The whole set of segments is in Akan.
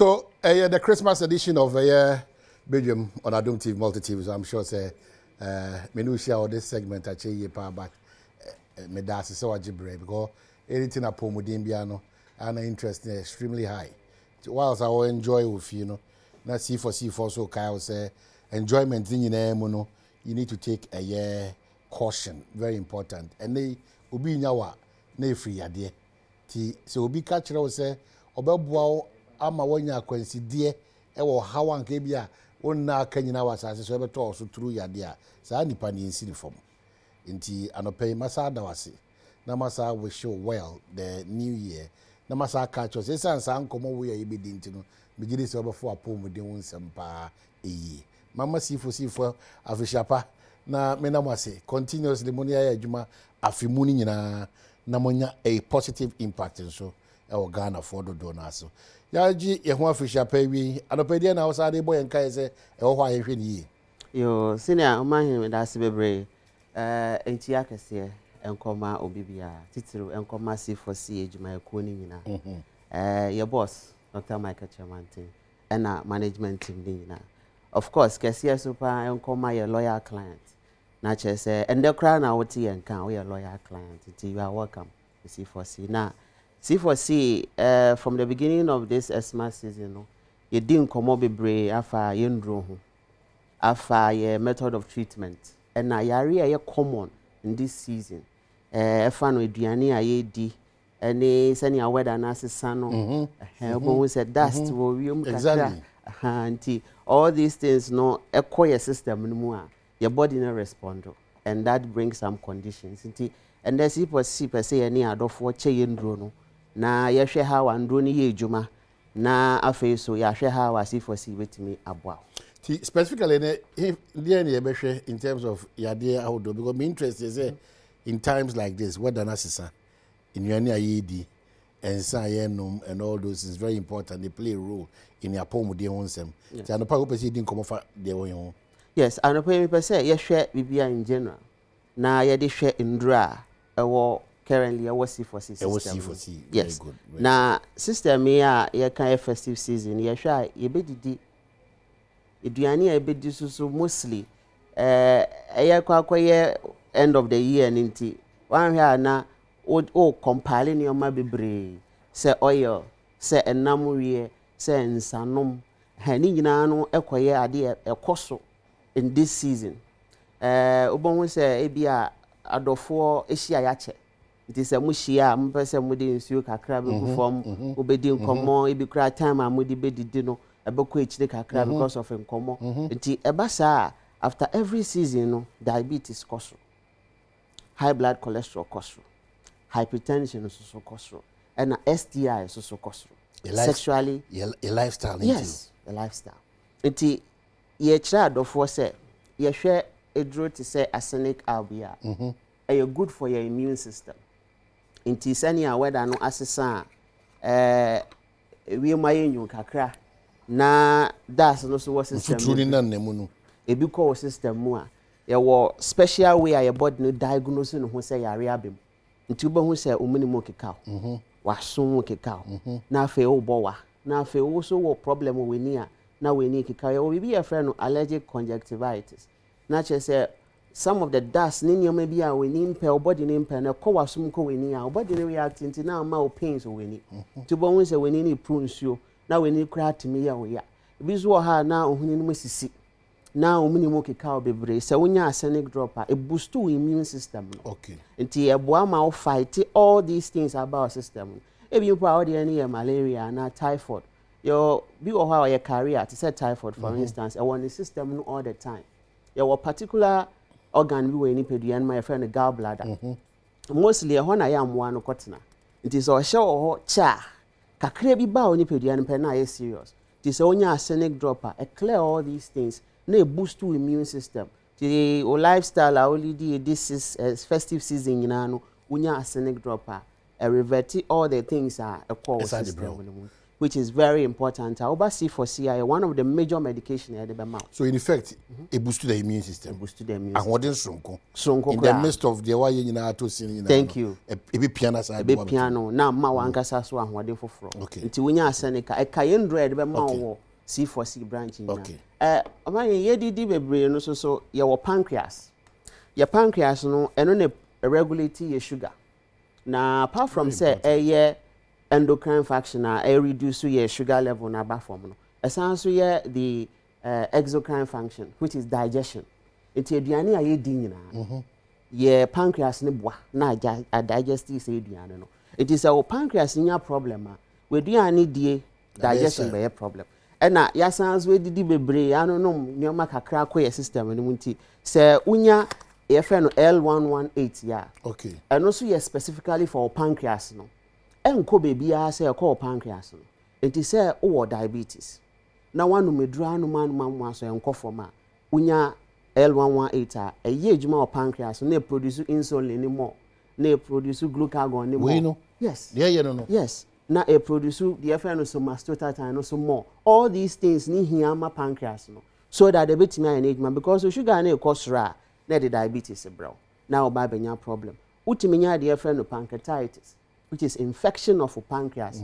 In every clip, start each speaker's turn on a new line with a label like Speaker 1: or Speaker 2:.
Speaker 1: So, the Christmas edition of Badwam on Adom TV, multi-TV, so I'm sure say, me share all this segment at Cheye Pa, but me das so ajibre because anything upon within piano and interesting extremely high. Whilst I will enjoy with not C4 so Kyle say enjoyment in your you need to take a year caution, very important. And they ubi nyawa na free ade. Ti so ubi catch say obeboa ama wanya akwansi de e wo hawan ka bia wonna aka nyina wasase so ebeto so turu yade a saa nipa ni nsiri fom nti anopai masa da wase na masa wish you well the new year na masa catch us esansa ankomo wo ye bedi nti no bigiri se obefo apomuden wonsem pa eyi mama sifo afishapa na menamase continuously money ya adwuma afimu ni nyina na monya a positive impact so e Ghana for do na so yaji ye ho afishapa wi anopedi na osade boy enka se e ho hwa ye hwe ni
Speaker 2: yo senior omahin da se bebre enti akese enkoma obibia titiru enkoma C4C adwuma ekuo ni nyina your boss Dr. Michael Chamante and management team ni nyina of course kese super enkoma your loyal client na chese and the crown na woti enka we your loyal client you are welcome to C4C na C4C from the beginning of this Xmas season no you didn't come up bebre afa yendro ho afa your method of treatment and na yare are common in this season efa no aduane aye di any senior weather na sesa no we said dust wo wiem kakra anti all these things no echo your system no mu a your body no respond and that brings some conditions anti and the C4C per se any adofo che yendro no na yehwe ha wandro ni ye adwuma na afei so yahwe ha wa C4C betimi aboa
Speaker 1: specifically the in terms of yade ahodo because my interest is in times like this whether nasisa in your ayedi and sayenum and all those is very important. They play a role in your poem de wonsem so no pa go person din come for de won
Speaker 2: yes and no pa me say yehwe bibia in general na yede hwe ndura ewo currently a C4C system. Yes. Very good. Now system here ye kan festive season ye hwa ye bedidi eduane ye bedi so mostly ye kwakoye end of the year ninti wan hwa na o compile ni o ma bebre se oil se enam wie se nsanom ha ni nyina no ekoye ade ekoso in this season obon se ebia adofo ehia ya che it is a mushia mpese mudi nsuo kakra be ku form obedi nkomo ebi kra time amudi bedidi no ebeko echire kakra because of nkomo nti ebasa after every season no diabetes koso high blood cholesterol koso hypertension so koso and STI so koso sexually
Speaker 1: a lifestyle
Speaker 2: yes a lifestyle nti ye kira adofo se ye hwe edro to say arsenic albia are good for your immune system inti sania whether no asesa we mayenyu kakra na das no so system
Speaker 1: futuri na nemu no
Speaker 2: ebi ko system mu a ye wo special way your body no diagnose no ho say yare abem inti uba ho say omuni mo keka waso keka na afa o bowa na afa o so wo problem we ni a na we ni keka ye bibi ya friend no allergic conjunctivitis na che say some of the dust ni nyoma bia we ni mpe body ni mpe na ko wasum ko we ni a body ni react nti na ma o pains we ni to bo hu say we ni prune nsuo na we ni kra timi ya we ya bi zo ha na ohuni ni masisi na omuni mo keka obebre se wonya arsenic drop a boost your immune system no
Speaker 1: okay
Speaker 2: nti eboa ma o fight all these things about our system ebi mpo a odi any malaria na typhoid yo bi o ha o ye carrier to say typhoid for instance e won the system no all the time your particular organ bi we ni peduan my friend gallbladder mostly e ho na ya moa no kotena nti so hye ho cha kakra bi ba oni peduan pe na ye serious nti so onya arsenic dropper e clear all these things na e boost to immune system the lifestyle already this is festive season no onya arsenic dropper e revert all the things are a call system which is very important. C4C one of the major medication at the mouth.
Speaker 1: So in effect, it boosts the immune system.
Speaker 2: Boosts the immune
Speaker 1: system. And what is Sonko? In the midst of the way you know to see.
Speaker 2: Thank you.
Speaker 1: A bit piano side.
Speaker 2: A bit piano. Now ma wankasa so what for from.
Speaker 1: Okay.
Speaker 2: Until when you seneca a cayenne dread be mouth C4C branch.
Speaker 1: Okay.
Speaker 2: Among ye did be no so your pancreas. Your pancreas no and regulate your sugar. Now apart from say a year endocrine function reduce your sugar level na baform. Essentially the exocrine function, which is digestion. It's aduane a ye di nyina. Your pancreas ne boa na digestive say aduane no. It is our pancreas nya problem we aduane die digestion be a problem. And na ya sans we didi bebre ano no nyoma kakra ko your system no munti say unya EFN L118 ya.
Speaker 1: Okay.
Speaker 2: And also yes specifically for pancreas no. Enko baby say call pancreas no. It is say oh diabetes. Na wanu medura no man so enko forma. Unya L118 a ye adwuma of pancreas no produce insulin ni more. Na produce glucagon ni more.
Speaker 1: We know.
Speaker 2: Yes.
Speaker 1: Yeah no.
Speaker 2: Yes. Na produce the EFN so mastocytine no so more. All these things ni hiama pancreas no. So that the bit na enagement because the sugar na cause ra na the diabetes bro. Now ba benya problem. Utiminya the EFN no pancreatitis, which is infection of pancreas.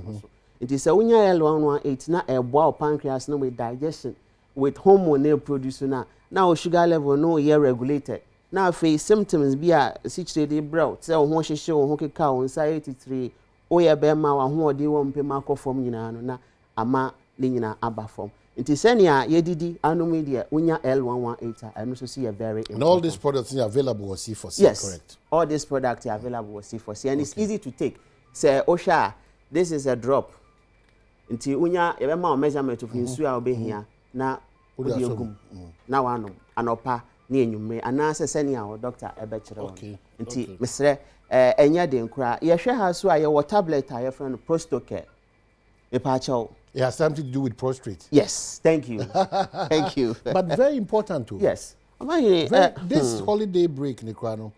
Speaker 2: It is a unya L118 na eboa pancreas no with digestion with hormone produce na. Now sugar level no ye regulated. Now face symptoms be a situation bro. Say ho hwehwe ho keka ho anxiety oya be ma wa ho odi wo mpe ma form nyina no na ama le nyina aba form. It is senia ye didi anome dia unya L118 and also see a very important.
Speaker 1: And all these products are available with C4C,
Speaker 2: yes,
Speaker 1: correct?
Speaker 2: All these products are available with C4C and it's easy to take. Say Osha, this is a drop. Until unya ye be ma measurement of insu a obe hia na odi ogum. Na wano anopa na enyumre anase senia o doctor ebe kire won. Until mesre enya de nkura ye hwe ha so a ye water tablet a ye friend Prostocare. Me pa chaw.
Speaker 1: It has something to do with prostate.
Speaker 2: Yes, thank you. Thank you.
Speaker 1: But very important too.
Speaker 2: Yes.
Speaker 1: This holiday break, Nikrano,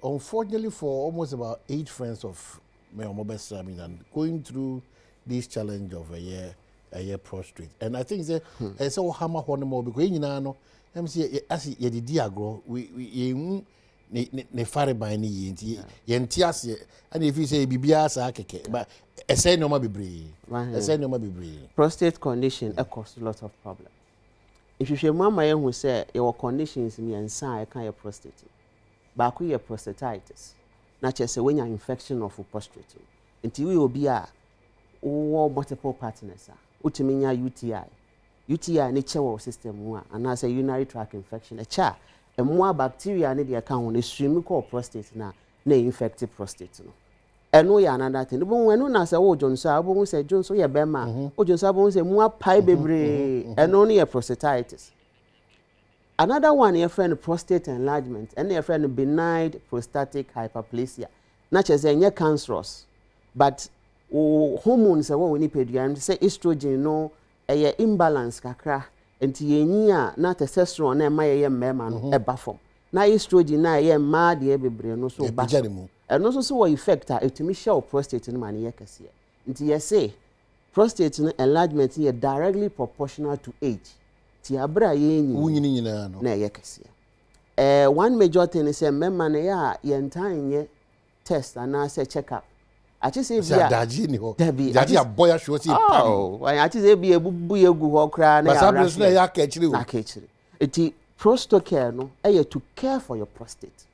Speaker 1: unfortunately for almost about 8 friends of me and going through this challenge of a year prostrate. And I think it's all hammer one more because you know, MC as ye did agro, we ne fare by ni yentias and if you say bibia sa keke but I say no ma bebre
Speaker 2: prostate condition causes a lot of problem. If you mama who say your conditions me and I can your prostate ba ku your prostatitis na che when your infection of prostate until we will be a multiple partners utiminya UTI ne chewo system mu and as a urinary tract infection a cha and more bacteria need the account is stream called prostate na infected prostate no. And no ya another thing. Even when no say oh John so we say John so ya bema. Oh John so we say more pie bebre and only a prostatitis. Another one your friend prostate enlargement and your friend benign prostatic hyperplasia. Not just say cancerous, but hormones are what we need pediatric say estrogen no a imbalance kakra. Enti yenyia na testosterone na ma ye mema no eba form na estrogen na ye ma de bebre no so ba eno so wo effect a etimi show prostate no ma ne ye kase enti ye say prostate no enlargement is directly proportional to age ti abra ye nyi
Speaker 1: wunyini nyina no
Speaker 2: na ye kase one major thing is mema na ya ye ntanye test and say check up achi say bia
Speaker 1: daji ni ho daji aboya show si pam
Speaker 2: oh achi say bia bubu yegu ho kra na ya
Speaker 1: rush na ya kechiri
Speaker 2: na kechiri eti Prostocare no to care for your prostate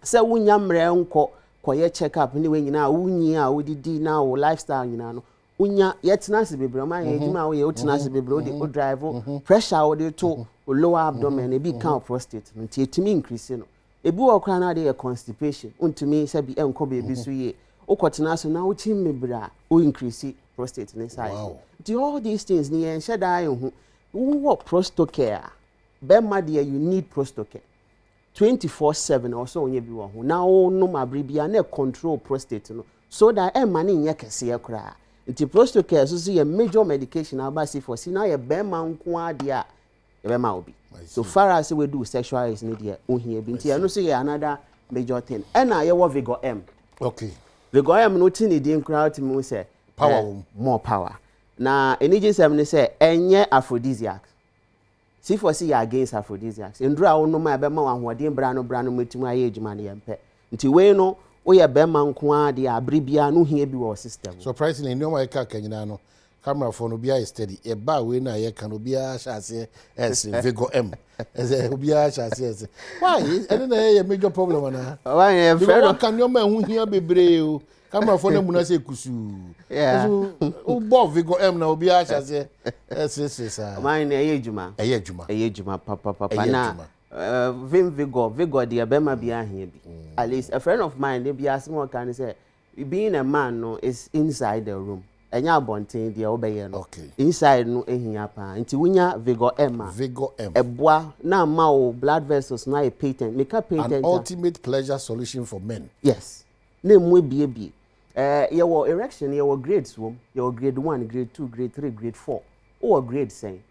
Speaker 2: say wunya mre nko koye check up ni we nyina wunyi a wodidi na wo lifestyle nyina no wunya yetena se bebre ma ye djuma wo ye wotena se bebre o drive pressure wo de to lower abdomen e bi kan prostate no ti etimi increase no ebi wo kra na de constipation untumi se bi enko bebi so ye okotena so na uchi mebra o increase prostate ne size. Wow. All these things ni en sheda hu wo Prostocare be made you need Prostocare 24/7 also onye bi wo ho na o no mabribia na control prostate no so that e mane nye kese kra nti Prostocare so ye major medication about C4C na ye be man nko ade a ye be ma obi so far as we do sexual is need ye ohia bi nti no so ye another major thing and na ye wo Vigor M.
Speaker 1: Okay.
Speaker 2: Vigor M no tin di nkra ultimi say more power. Na energy sem ne say enye aphrodisiac. See for see against aphrodisiacs. Ndura wo no ma be ma ahoden bra no metum aye adwuma ne yempe. Nti we no wo ye be ma nko a de abribia no hia bi wo system.
Speaker 1: Surprisingly no ma ka kanyina no camera phone obi a steady e ba we na ye kan obi a chase s Vigo M as obi a chase. Why and na ye major problem na.
Speaker 2: Why e
Speaker 1: friend kan yo ma hu hia bebre o. Camera phone mu na say kusu.
Speaker 2: Yeah.
Speaker 1: O bo Vigo M na obi a chase s.
Speaker 2: Mine eye adwuma.
Speaker 1: Eye adwuma
Speaker 2: Papa na Vim Vigo de abema bi ahia bi. At least a friend of mine they be asking what can say being a man no is inside the room. Enya abonten de obeye no.
Speaker 1: Okay.
Speaker 2: Inside no ehia pa. Nti wunya Vigo M. Eboa na ma o blood vessels na a patent. Make a patent.
Speaker 1: An ultimate pleasure solution for men.
Speaker 2: Yes. Na mu ebie. Your erection, your grades wom, your grade 1, grade 2, grade 3, grade 4. Or grade saying.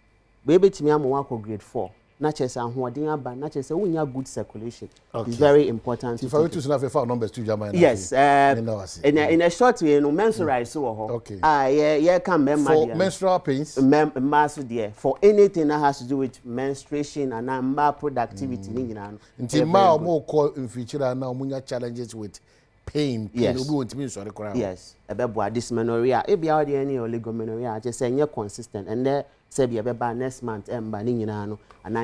Speaker 2: Baby to me am work grade 4. Not just a hoarding aba, not just a good circulation. Okay. It's very important.
Speaker 1: If I were to have a phone numbers to Jamaica.
Speaker 2: Yes, in a short way, no menstruate so.
Speaker 1: Okay.
Speaker 2: Yeah, can
Speaker 1: for menstrual pains.
Speaker 2: For anything that has to do with menstruation and number productivity.
Speaker 1: Until now, more call in future now, munya challenges with pain.
Speaker 2: Yes.
Speaker 1: Yes.
Speaker 2: About dysmenorrhea. If you are any oligomenorrhea, just say you're consistent and there. Say be about next month and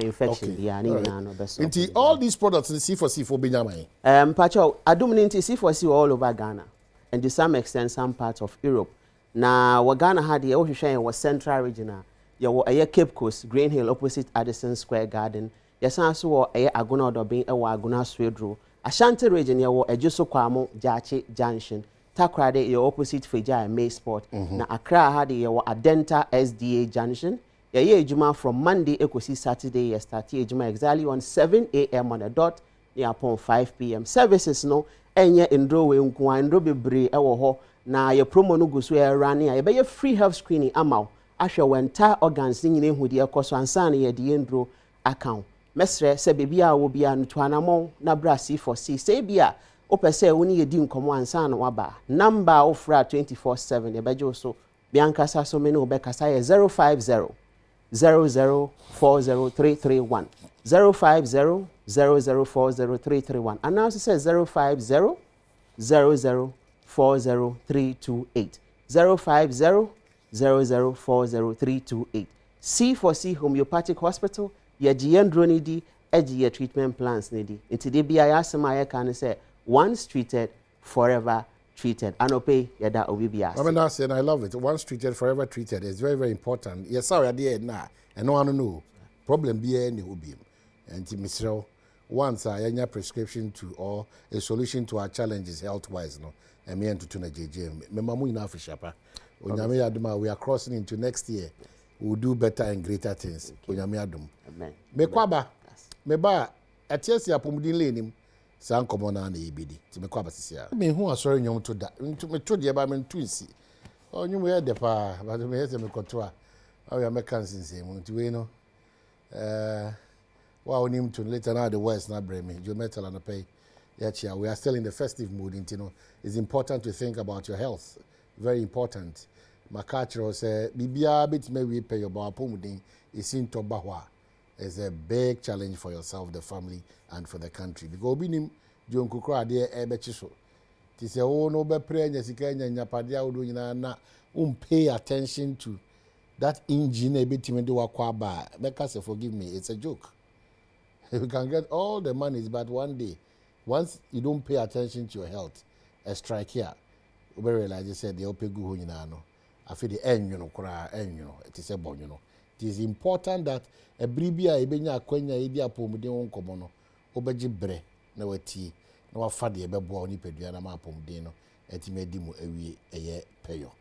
Speaker 2: infection
Speaker 1: Inti all these products in C4C for Benjamin.
Speaker 2: Pacho Adom ninti C4C all over Ghana and to some extent some parts of Europe. Now what Ghana had the ocean was central regional. You were a Cape Coast, Green Hill opposite Addison Square Garden. Yes, also a Aguna or being a Waguna Swedro. Ashanti region you were a Juso Kwamo Jachi Junction. Takrade your opposite Fejai May Sport. Na Accra had your Adenta SDA Junction. Ye Juma from Monday Ekosi Saturday ye start Juma exactly on 7 a.m. on the dot near upon 5 p.m. Services no enye indro we nkwa indro bebre ewo ho na ye promo no guso e running ye be free health screening amaw ahwe wenta organs ni nyine hudi ekoso ansa na ye de indro account. Mesre se bebia wo bia ntuanamo na brasi for C say bia opese woni yedi nkomo ansa na waba number ofra 24/7 ye bejo so bianca so many obekasa ye 050 00403331 050 and now it says 050 00403228 050 00403228 C for C Homeopathic Hospital ye giendro ni di ye treatment plans ni di nti de bia ya asema ye kan say once treated forever treated. Anope yada obibia.
Speaker 1: I mean, and I love it. Once treated, forever treated. It's very, very important. Yes, sorry, I did na. And no one know. Problem be any ubium. And Mr. Once I any prescription to or a solution to our challenges health-wise, no. And me and to tuna JJ. Me mamu ina fishapa. Onyame aduma. We are crossing into next year. We'll do better and greater things. Onyame adum.
Speaker 2: Amen.
Speaker 1: Me kwaba. Me ba. Atiesi apumudin lenim. San komona na ibidi ti me kwa basisia me hu asori nyom to da me to de ba me ntunsi onyum ye de pa ba me hese me koto a ya me kan sinse mu ti we no wa onim to later na the west na bre me jo metal and pay ya chia we are still in the festive mood intino. It's important to think about your health, very important. Makachiro say bibia bit me we pay your ba pomudin isin to ba hwa is a big challenge for yourself, the family, and for the country. Because obinim John Kukra de ebechiso. Ti say oh no be pray nya sika nya nyapadia odo nyina na pay attention to that engine ebetime de wakwa ba. Make us forgive me, it's a joke. You can get all the money, but one day, once you don't pay attention to your health, a strike here. We realize you said the ope gu nyina no. Afi the enyo kura enyo. It is a bon you know. It is important that a bribia ebenya akwanya edi apomuden wonkomo no obeji bre na wati na wafade ebebo oni pedua na apomuden no etimedi mu awie eye peyo.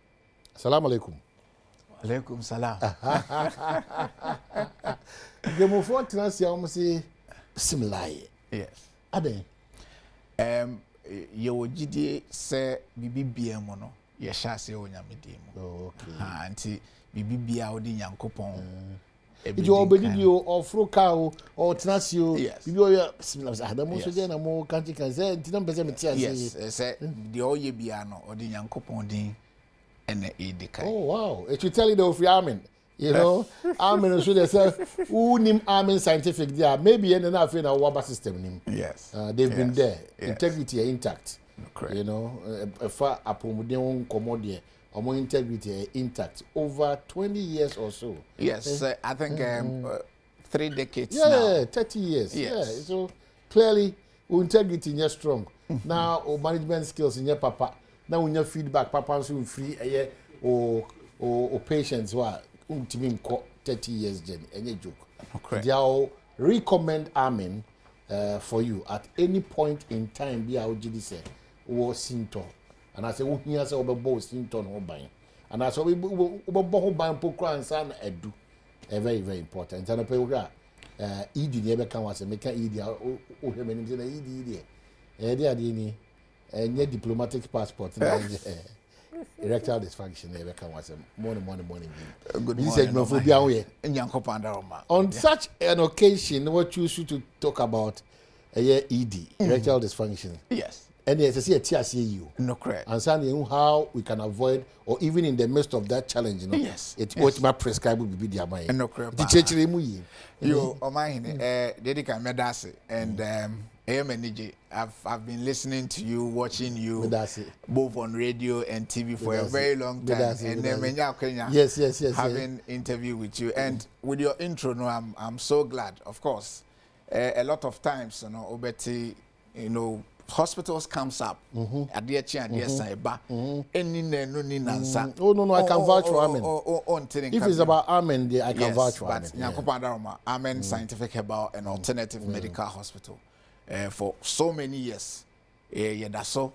Speaker 1: Assalamu alaikum.
Speaker 3: Alaikum salam.
Speaker 1: Gemo for transia omsi simlaye.
Speaker 3: Yes.
Speaker 1: Aden.
Speaker 3: Ye wogidi se bibibia mo no ye sha se onyamede mu.
Speaker 1: Okay.
Speaker 3: Anti bibibia odi nyankopon
Speaker 1: If you obedi you or fruka or tenasio,
Speaker 3: yes.
Speaker 1: You are bismillah. Adamo so dey na mo kanti kan say nti na mpese me tia say.
Speaker 3: Yes, say the oye bia no odi nyankopon din and Edika.
Speaker 1: Oh wow! It should tell you the free arming. You know, arming should they say who name arming scientific there? Maybe in the affair of water system name.
Speaker 3: Yes.
Speaker 1: They've been there.
Speaker 3: Yes.
Speaker 1: Integrity intact.
Speaker 3: Correct.
Speaker 1: You know, far upon commodity or more integrity intact over 20 years or so.
Speaker 3: Yes, I think 3 decades
Speaker 1: now.
Speaker 3: now.
Speaker 1: 30 years.
Speaker 3: Yes.
Speaker 1: Yeah, so clearly, integrity is strong. Now, management skills in your papa. Now, when your feedback, papa so free or patients who are 30 years, any joke.
Speaker 3: Okay.
Speaker 1: They will recommend arming for you at any point in time. Be our GD or symptom. And I say, oh, here's our bow symptom or buying. And I saw we buying poker and son edu. Very, very important. And I pay ED never can was a make ED or ED. And yet diplomatic passport. Erectile dysfunction never can was a money.
Speaker 3: Good morning.
Speaker 1: On such an occasion, what choose you to talk about ED, erectile dysfunction?
Speaker 3: Yes.
Speaker 1: And yes, I see a TRCU.
Speaker 3: No correct.
Speaker 1: And saying how we can avoid, or even in the midst of that challenge, you know,
Speaker 3: yes.
Speaker 1: It's what my prescribe will be their mind.
Speaker 3: No correct.
Speaker 1: The church remuyi.
Speaker 3: You, oh my, Dedica Medasi, and AMNG. I've been listening to you, watching you, both on radio and TV for a very long time. And then
Speaker 1: yes,
Speaker 3: having interview with you, and with your intro, no, I'm so glad. Of course, a lot of times, you know, Obeti, you know. Hospitals comes up at the cyber any no nansa.
Speaker 1: Oh no, I can vouch for Amen. If it's about Amen, I can vouch for
Speaker 3: Amen. Amen Scientific Herbal and Alternative Medical Hospital for so many years. That's so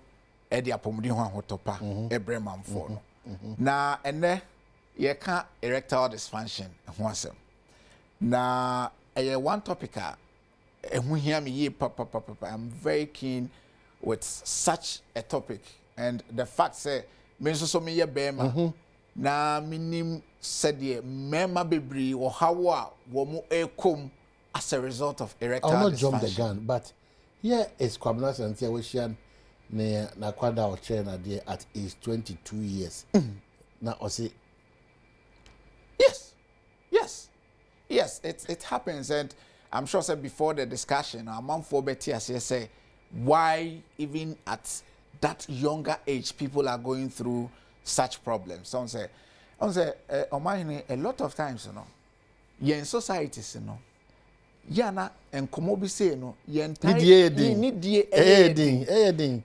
Speaker 3: Eddie Apomudi Hotopa, Ebreman for now, and there you can't erectile dysfunction. Now, one topic. And when hear me, I'm very keen with such a topic, and the fact say, me so me ye bema na minim said ye mema bebre or how wo ekom as a result of erectile dysfunction. I'll not jump the gun,
Speaker 1: but here is Kwabena Santia Wishan na kwada or China there at age 22 years. Now I say
Speaker 3: yes, it happens, and I'm sure said before the discussion, our mom for Betty say why even at that younger age people are going through such problems. Some say, a lot of times, you know, you're in societies, you know, yana and komobi say, you know, you're need the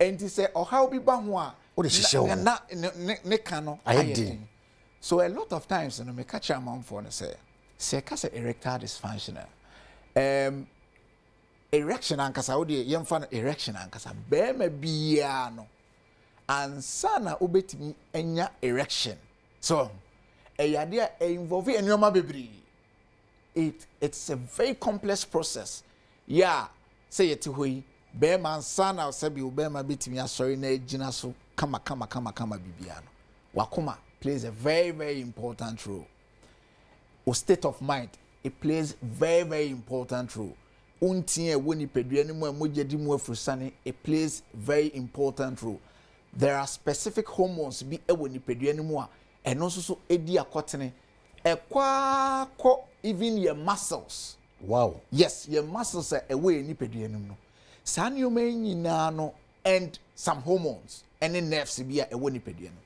Speaker 3: and he say, or how be bahwa, so a lot of times, you know, me catch a mom for and say, cause erectile dysfunctional. Erection ankasa odi yemfa erection ankasa be ma bia no ansa na obetimi enya erection so eyade a involve enyoma bebre it's a very complex process say yeti hoyi be ma ansa na osabi be ma betimi asori na agina so kama bibia no wakoma plays a very, very important role. O state of mind, it plays very, very important role. It plays very important role. There are specific hormones be and also so even your muscles.
Speaker 1: Wow.
Speaker 3: Yes, your muscles are away in no and some hormones and then nerves be a woni pediano.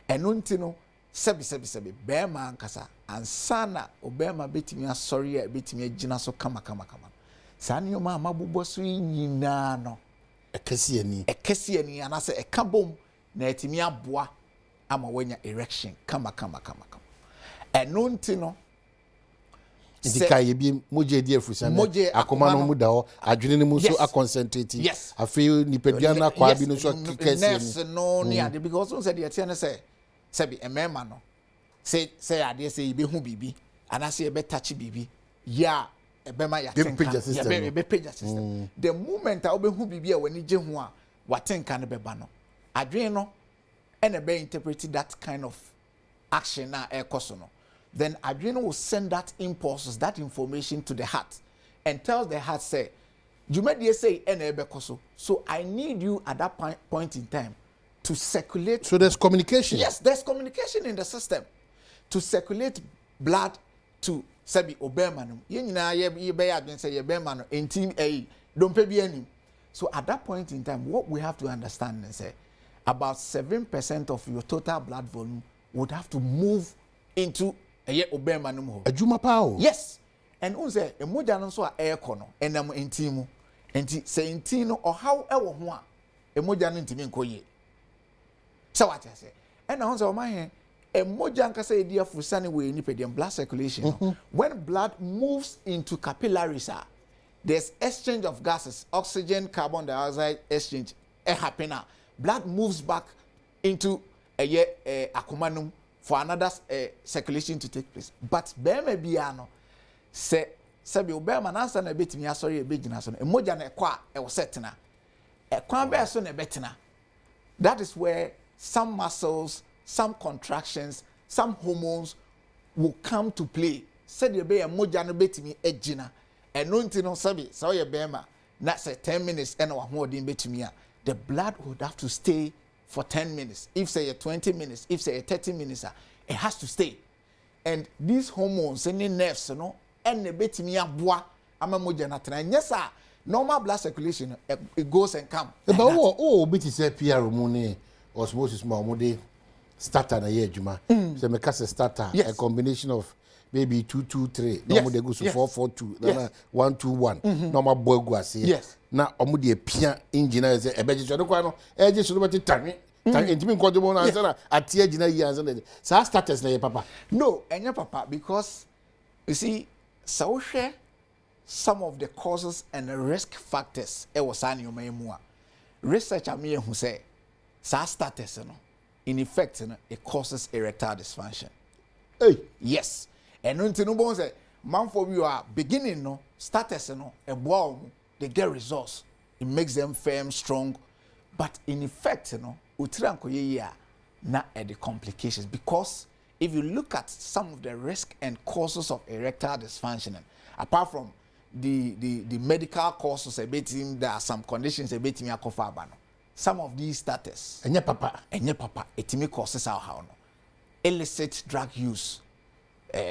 Speaker 3: And untino sebi bema ankasa ansana obema betimi asori a betimi agina so kama sani oma mabubo so nyina no ekesi ani anase ekabom na etimi aboa ama wanya erection kama eno ntino
Speaker 1: indika ye bi moje di efusane akoma no mu da ho adwene ne mu so a concentrate afi nipadua na kwa bi no so kesi
Speaker 3: no ni ade because on said the etiane say sebi emema no say ade say ibe hu bibi anase ebe touch bibi ebema ya tenka ebe page system the moment a obe hu bibi a wani je hu a watenka ne beba no adwene no and ebe interpret that kind of action na ekoso no then adrenaline will send that impulses, that information to the heart and tells the heart, say, you made you say, so I need you at that point in time to circulate.
Speaker 1: So there's communication.
Speaker 3: Yes, there's communication in the system to circulate blood to Sabi Obama. You know, you be admin say Obama in team A. Don't pay any. So at that point in time, what we have to understand is about 7% of your total blood volume would have to move into a Obama no more.
Speaker 1: A Juma Pao.
Speaker 3: Yes. And unse a moja no so air kono enam entimu. Enti say intino or how ewo ho a moja no ntimi nkoye. So what I say. And unse o man a moja nkasa e dia fusani we ni pedium blood circulation. When blood moves into capillaries, there's exchange of gases, oxygen, carbon dioxide exchange. Happen. Blood moves back into a akumanum for another circulation to take place. But beme biano se be obema na ansa na betimi asori e begina so no emoja na ekwa e wosetena ekwa be so na betina. That is where some muscles, some contractions, some hormones will come to play. Said you be emoja no betimi egina eno nti no sabi so ye bema na say 10 minutes and wa ho odin betimi a the blood would have to stay for 10 minutes. If say 20 minutes, if say 30 minutes, it has to stay. And these hormones and the nerves, you know, and the betimi aboa ama moja na tena. Yes, sir. Normal blood circulation, it goes and comes.
Speaker 1: But oh, bit is a PR money osmosis more starter na year juma. So me cast a starter, a combination of maybe 2-2-3. Normal they go to 4-4-2, 1-2-1. Normal boy go as
Speaker 3: yes.
Speaker 1: Na omudi pia engineer say e beji so do kwa no e je so do beti tami ntimi nkodo mo na answer na atie gina yi answer na sa status na ye papa.
Speaker 3: No, enya papa, because you see so share some of the causes and the risk factors e was an you mu a research am who say sa status no in effect no it causes erectile dysfunction.
Speaker 1: Hey,
Speaker 3: yes. And until no bon say man for you are beginning no status no e boa they get results. It makes them firm, strong, but in effect, you know, utranko ye na the complications. Because if you look at some of the risk and causes of erectile dysfunction, apart from the medical causes, there are some conditions some of these status.
Speaker 1: Enye papa,
Speaker 3: etimi causes how no illicit drug use,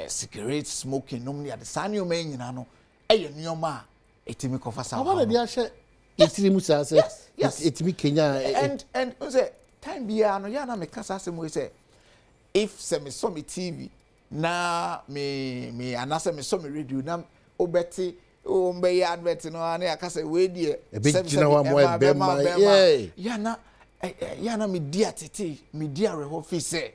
Speaker 3: cigarette smoking, no the sanyo men no nyoma. Etimi kofa sa.
Speaker 1: How dey share etiri musa say etimi Kenya
Speaker 3: and say time bia no ya na me kasa say mo say if say me so me TV na me anase me so me radio na obeti o mbe ya advert no na ya kasa we die ya na me dia tete me dia reho fi say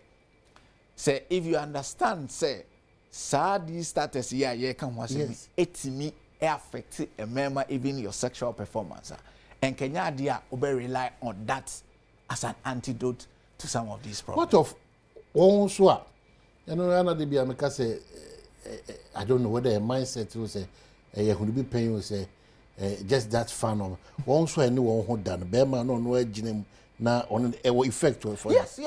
Speaker 3: if you understand say sa these status ya ye kan ho say etimi affect a member, even your sexual performance. And Kenya dia obe rely on that as an antidote to some of these problems.
Speaker 1: What of Onswa? You know, I say, I don't know whether a mindset will say, you be paying you say, just that fan of Onswa and one who done. Bema no edging na on effect for
Speaker 3: yes.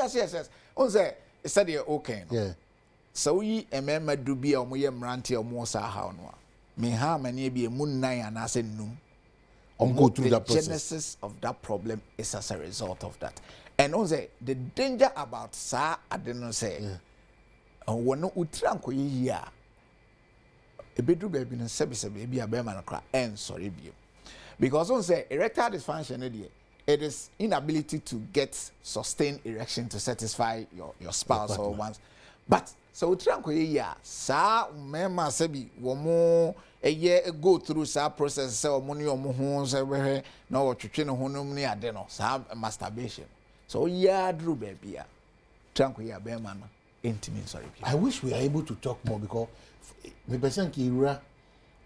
Speaker 3: Onse said you're okay.
Speaker 1: Yeah.
Speaker 3: So ye a member do be a moye mranti or more sa how no. Me ha many be a moon nine and I said no.
Speaker 1: Go through that process.
Speaker 3: The genesis of that problem is as a result of that. And also the danger about sa I didn't say. When no utranko ye a bedroom baby and service baby a bear cry and sorry be. Because on say erectile dysfunction it is inability to get sustained erection to satisfy your spouse or once. But so utranko ye a sa mema sebi womo a year go through sa process so money or mohons everywhere no twetwe ne honum ne ade no sa masturbation. So yeah drew baby a tranko ya be man intimate sorry.
Speaker 1: I wish we are able to talk more because me person ki ira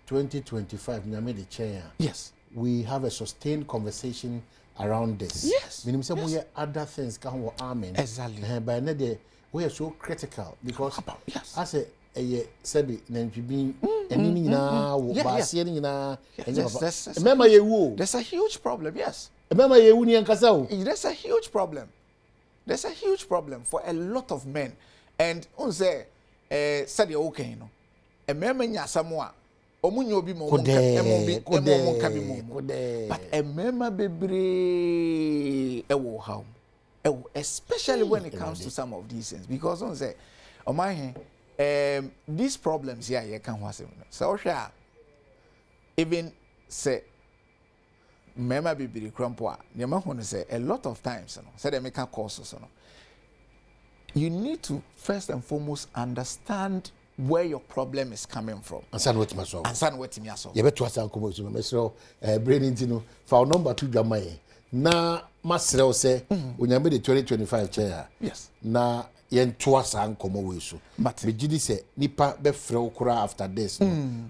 Speaker 1: 2025 me the chair.
Speaker 3: Yes.
Speaker 1: We have a sustained conversation around this.
Speaker 3: Yes.
Speaker 1: Meaning say we other things can amen.
Speaker 3: Exactly.
Speaker 1: But another we are so critical because
Speaker 3: yes.
Speaker 1: I say sebi nantwi enini na wo baase ni na remember yewu
Speaker 3: there's a huge problem. Yes.
Speaker 1: Remember yewu ni ankasa o.
Speaker 3: There's a huge problem. There's a huge problem for a lot of men. And on say said you okay no. Remember nya samoa omunyo obi mo but remember bebre ewo how especially when it comes to some of these things, because on say on my these problems here you can was so sure even say mema bibiri krampo you want to say a lot of times say they make a courses you need to first and foremost understand where your problem is coming from.
Speaker 1: Ansan what me solve.
Speaker 3: Ansan what me solve.
Speaker 1: You better ask Uncle Mosu. Me so brain into for number 2 drama na masrel say unyame the 2025 chair.
Speaker 3: Yes.
Speaker 1: Na yen toasa ankomo we so. But me gidi say nipa be frɛ kura after this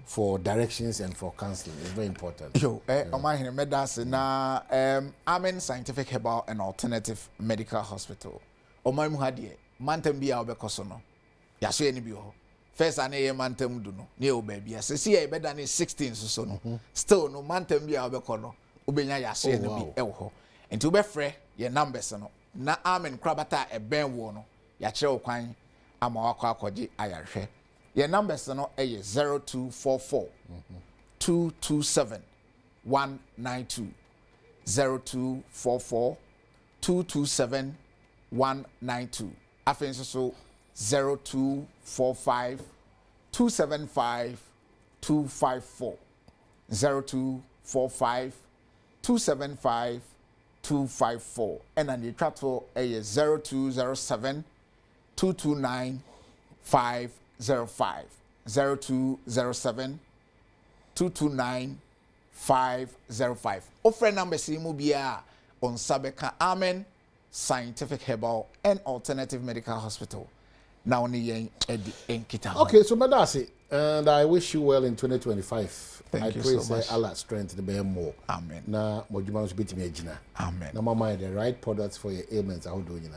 Speaker 1: for directions and for counseling. It's very important.
Speaker 3: Yo, my here medase na Amen Scientific Herbal and Alternative Medical Hospital. O my mu hadie mantem bia obekoso no. Ya so eni bi ho. First ane ye mantem du no. Ne o baby ase si e beda ne 16 so no. Still no mantem bia obekɔ no. Obenya ya so eni bi e wo ho. Enti obefrɛ ye numbers no. Na Amen krabata e ben wo no. Ya kyerɛ kwan ama wakɔ akɔgye ayarhwɛ. Ye numbers no e 0244 227 192 0244 227 192 afenso so 0245 275 254 0245 275 254 and the trato a 0207 229 505 0207 229 505 offer number simu bia on Sabeka Amen Scientific Herbal and Alternative Medical Hospital. Now ni edi enkita.
Speaker 1: Okay, so madasi, and I wish you well in 2025.
Speaker 3: Thank you
Speaker 1: pray
Speaker 3: so much.
Speaker 1: Allah strength to be more.
Speaker 3: Amen.
Speaker 1: Na mojuma must be me ejina.
Speaker 3: Amen.
Speaker 1: Na mama the right products for your ailments how do you na.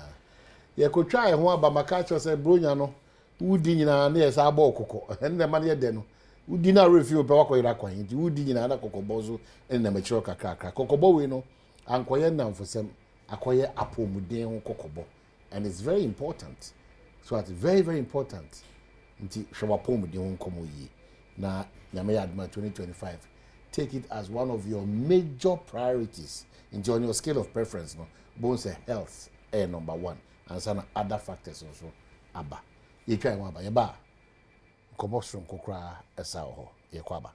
Speaker 1: Ye could try ho aba makacho say bronya no. Udi nyina na yesa aba okoko. En na man ye de no. Udi na review pe wakọ ira kwan. Nti udi nyina na kokobo so en na machiro kakra. Kokobo we no ankoye na mfosem akoye apomuden ho kokobo. And it's very important. So it's very, very important. Nti shawapomuden ho nkomo yi. Na nyame adma 2025. Take it as one of your major priorities. Into on your scale of preference, no. Bones health, number 1. And some other factors also. Aba. You try one aba. Yeba. Kobo strong kokra esa ho. Yekwaba.